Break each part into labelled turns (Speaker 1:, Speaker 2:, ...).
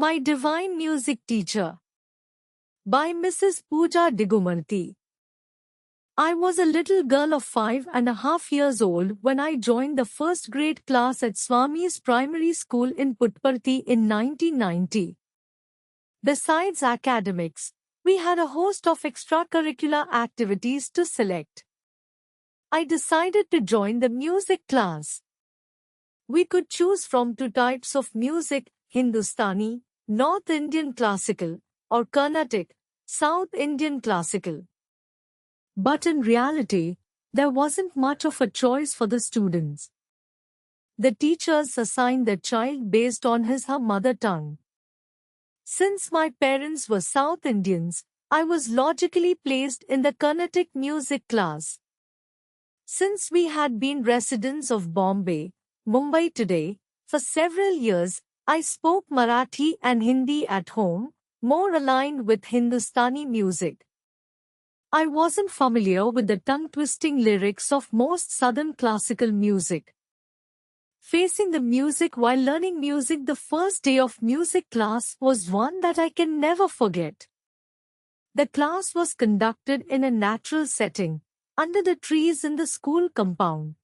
Speaker 1: My Divine Music Teacher by Mrs. Pooja Digumarti. I was a little girl of 5.5 years old when I joined the first grade class at Swami's primary school in Puttaparthi in 1990. Besides academics, we had a host of extracurricular activities to select. I decided to join the music class. We could choose from two types of music: Hindustani, North Indian classical, or Carnatic, South Indian classical. But in reality, there wasn't much of a choice for the students. The teachers assigned the child based on his/her mother tongue. Since my parents were South Indians, I was logically placed in the Carnatic music class. Since we had been residents of Bombay, Mumbai today, for several years, I spoke Marathi and Hindi at home, more aligned with Hindustani music. I wasn't familiar with the tongue-twisting lyrics of most southern classical music. Facing the music while learning music the first day of music class was one that I can never forget. The class was conducted in a natural setting, under the trees in the school compound.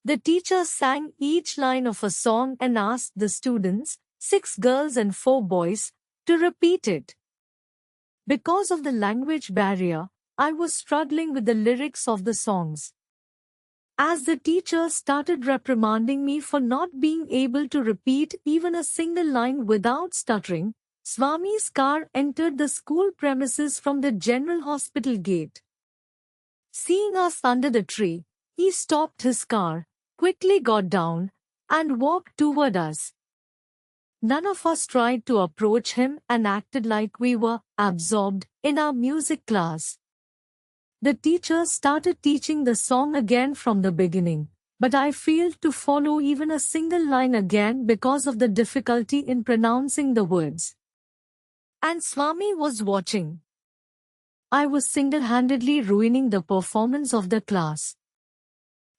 Speaker 1: The teacher sang each line of a song and asked the students, 6 girls and 4 boys, to repeat it. Because of the language barrier, I was struggling with the lyrics of the songs. As the teacher started reprimanding me for not being able to repeat even a single line without stuttering, Swami's car entered the school premises from the general hospital gate. Seeing us under the tree, he stopped his car, quickly got down, and walked toward us. None of us tried to approach him and acted like we were absorbed in our music class. The teacher started teaching the song again from the beginning, but I failed to follow even a single line again because of the difficulty in pronouncing the words. And Swami was watching. I was single-handedly ruining the performance of the class.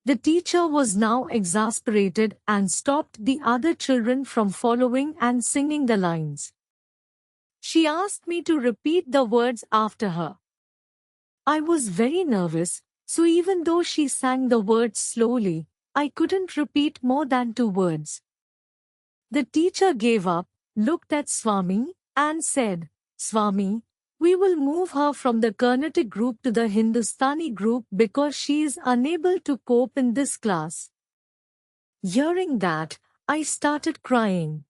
Speaker 1: The teacher was now exasperated and stopped the other children from following and singing the lines. She asked me to repeat the words after her. I was very nervous, so even though she sang the words slowly, I couldn't repeat more than 2 words. The teacher gave up, looked at Swami, and said, "Swami, we will move her from the Carnatic group to the Hindustani group because she is unable to cope in this class." Hearing that, I started crying.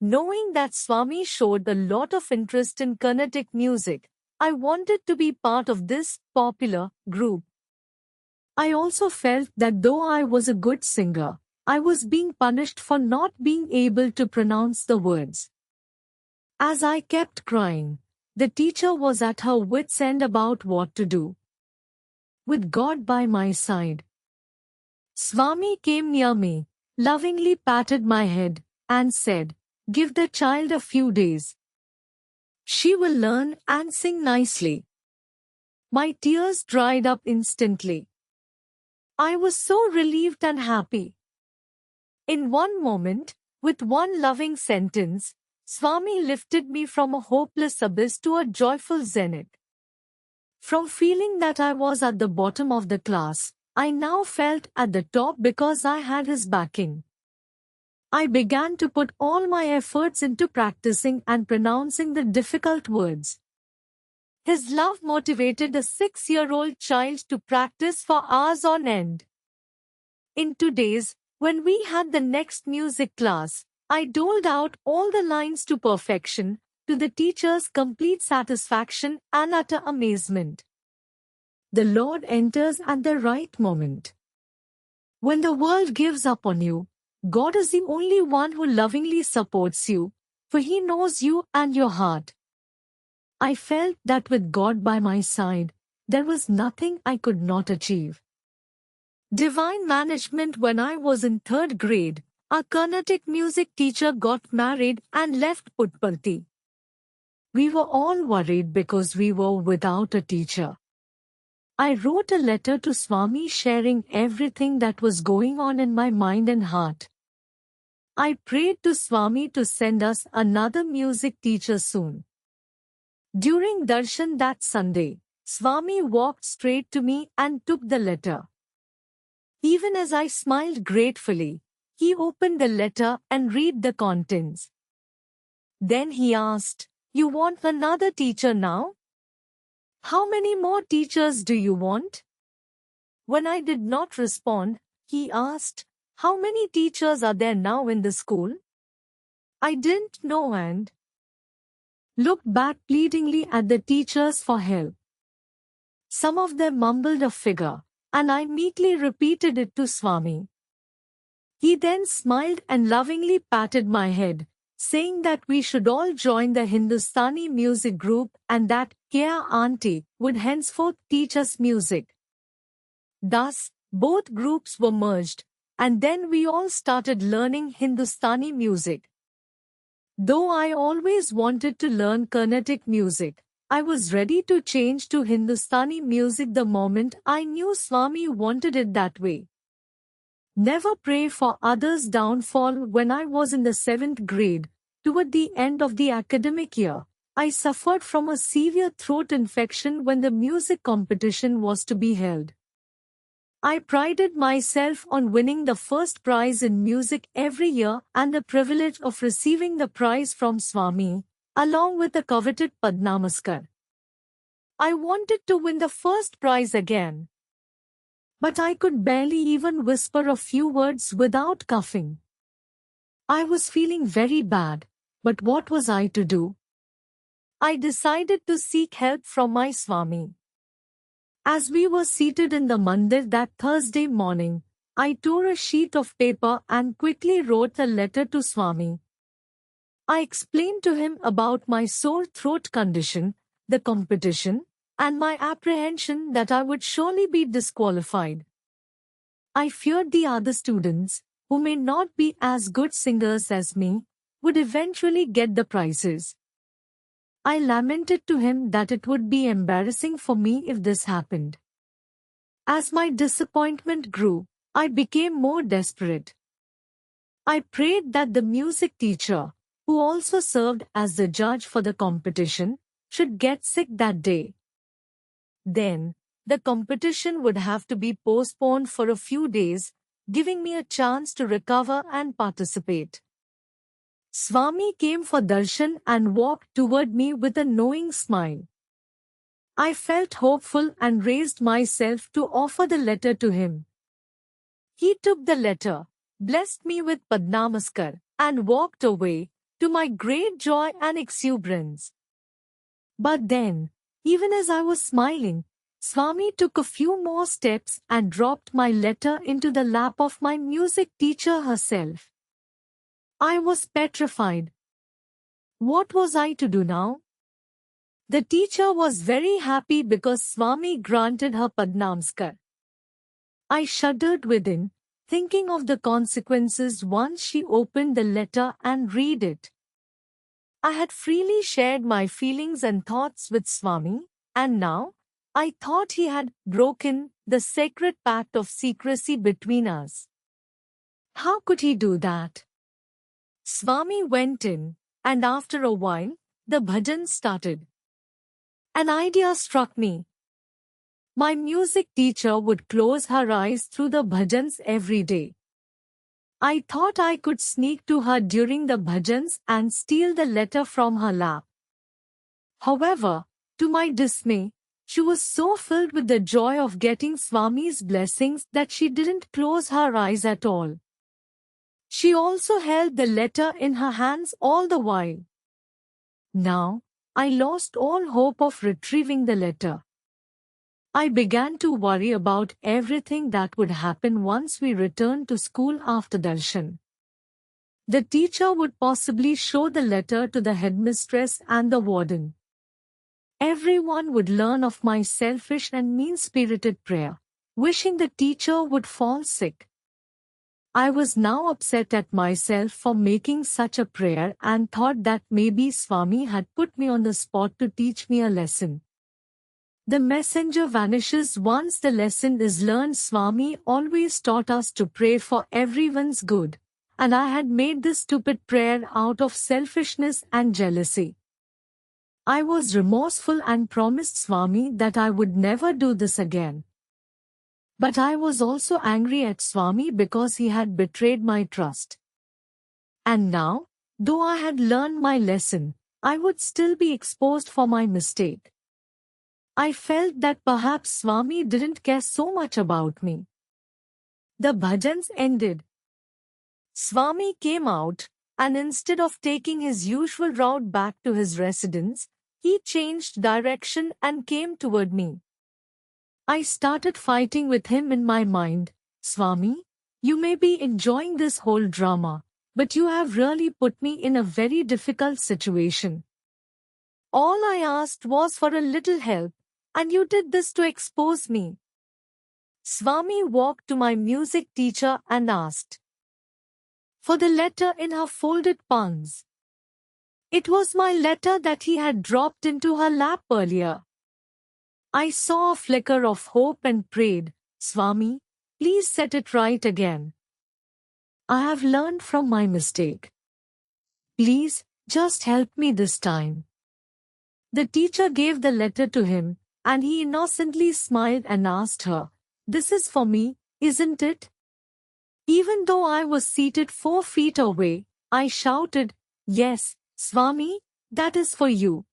Speaker 1: Knowing that Swami showed a lot of interest in Carnatic music, I wanted to be part of this popular group. I also felt that though I was a good singer, I was being punished for not being able to pronounce the words. As I kept crying, the teacher was at her wit's end about what to do. With God by my side, Swami came near me, lovingly patted my head, and said, "Give the child a few days. She will learn and sing nicely." My tears dried up instantly. I was so relieved and happy. In one moment, with one loving sentence, Swami lifted me from a hopeless abyss to a joyful zenith. From feeling that I was at the bottom of the class, I now felt at the top because I had his backing. I began to put all my efforts into practicing and pronouncing the difficult words. His love motivated a 6-year-old child to practice for hours on end. In 2 days, when we had the next music class, I doled out all the lines to perfection, to the teacher's complete satisfaction and utter amazement. The Lord enters at the right moment. When the world gives up on you, God is the only one who lovingly supports you, for He knows you and your heart. I felt that with God by my side, there was nothing I could not achieve. Divine management. When I was in 3rd grade, our Carnatic music teacher got married and left Puttaparthi. We were all worried because we were without a teacher. I wrote a letter to Swami sharing everything that was going on in my mind and heart. I prayed to Swami to send us another music teacher soon. During darshan that Sunday, Swami walked straight to me and took the letter. Even as I smiled gratefully, he opened the letter and read the contents. Then he asked, "You want another teacher now? How many more teachers do you want?" When I did not respond, he asked, "How many teachers are there now in the school?" I didn't know and looked back pleadingly at the teachers for help. Some of them mumbled a figure, and I meekly repeated it to Swami. He then smiled and lovingly patted my head, saying that we should all join the Hindustani music group and that Kya Auntie would henceforth teach us music. Thus, both groups were merged, and then we all started learning Hindustani music. Though I always wanted to learn Carnatic music, I was ready to change to Hindustani music the moment I knew Swami wanted it that way. Never pray for others' downfall. When I was in the 7th grade, toward the end of the academic year, I suffered from a severe throat infection when the music competition was to be held. I prided myself on winning the first prize in music every year and the privilege of receiving the prize from Swami, along with the coveted Padnamaskar. I wanted to win the first prize again. But I could barely even whisper a few words without coughing. I was feeling very bad, but what was I to do? I decided to seek help from my Swami. As we were seated in the mandir that Thursday morning, I tore a sheet of paper and quickly wrote a letter to Swami. I explained to him about my sore throat condition, the competition, and my apprehension that I would surely be disqualified. I feared the other students, who may not be as good singers as me, would eventually get the prizes. I lamented to him that it would be embarrassing for me if this happened. As my disappointment grew, I became more desperate. I prayed that the music teacher, who also served as the judge for the competition, should get sick that day. Then, the competition would have to be postponed for a few days, giving me a chance to recover and participate. Swami came for darshan and walked toward me with a knowing smile. I felt hopeful and raised myself to offer the letter to him. He took the letter, blessed me with Padnamaskar, and walked away, to my great joy and exuberance. But then, even as I was smiling, Swami took a few more steps and dropped my letter into the lap of my music teacher herself. I was petrified. What was I to do now? The teacher was very happy because Swami granted her Padnamaskar. I shuddered within, thinking of the consequences once she opened the letter and read it. I had freely shared my feelings and thoughts with Swami, and now, I thought he had broken the sacred pact of secrecy between us. How could he do that? Swami went in, and after a while, the bhajan started. An idea struck me. My music teacher would close her eyes through the bhajans every day. I thought I could sneak to her during the bhajans and steal the letter from her lap. However, to my dismay, she was so filled with the joy of getting Swami's blessings that she didn't close her eyes at all. She also held the letter in her hands all the while. Now, I lost all hope of retrieving the letter. I began to worry about everything that would happen once we returned to school after darshan. The teacher would possibly show the letter to the headmistress and the warden. Everyone would learn of my selfish and mean-spirited prayer, wishing the teacher would fall sick. I was now upset at myself for making such a prayer and thought that maybe Swami had put me on the spot to teach me a lesson. The messenger vanishes once the lesson is learned. Swami always taught us to pray for everyone's good, and I had made this stupid prayer out of selfishness and jealousy. I was remorseful and promised Swami that I would never do this again. But I was also angry at Swami because he had betrayed my trust. And now, though I had learned my lesson, I would still be exposed for my mistake. I felt that perhaps Swami didn't care so much about me. The bhajans ended. Swami came out, and instead of taking his usual route back to his residence, he changed direction and came toward me. I started fighting with him in my mind. Swami, you may be enjoying this whole drama, but you have really put me in a very difficult situation. All I asked was for a little help, and you did this to expose me. Swami walked to my music teacher and asked for the letter in her folded palms. It was my letter that he had dropped into her lap earlier. I saw a flicker of hope and prayed, Swami, please set it right again. I have learned from my mistake. Please, just help me this time. The teacher gave the letter to him, and he innocently smiled and asked her, This is for me, isn't it? Even though I was seated 4 feet away, I shouted, Yes, Swami, that is for you.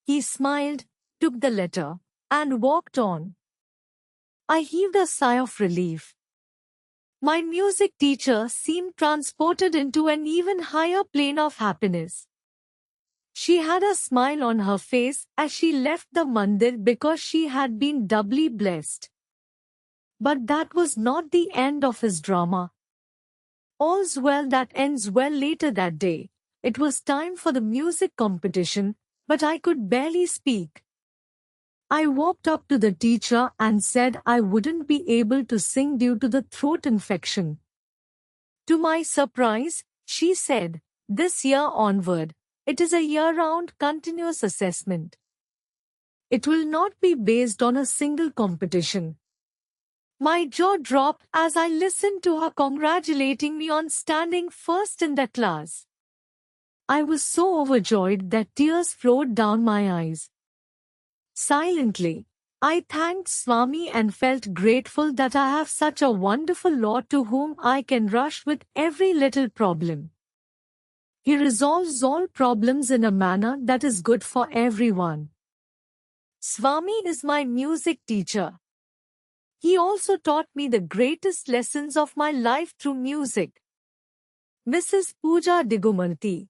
Speaker 1: He smiled, took the letter, and walked on. I heaved a sigh of relief. My music teacher seemed transported into an even higher plane of happiness. She had a smile on her face as she left the mandir because she had been doubly blessed. But that was not the end of his drama. All's well that ends well. Later that day, it was time for the music competition, but I could barely speak. I walked up to the teacher and said I wouldn't be able to sing due to the throat infection. To my surprise, she said, This year onward, it is a year-round continuous assessment. It will not be based on a single competition. My jaw dropped as I listened to her congratulating me on standing first in the class. I was so overjoyed that tears flowed down my eyes. Silently, I thanked Swami and felt grateful that I have such a wonderful Lord to whom I can rush with every little problem. He resolves all problems in a manner that is good for everyone. Swami is my music teacher. He also taught me the greatest lessons of my life through music. Mrs. Pooja Digumarti.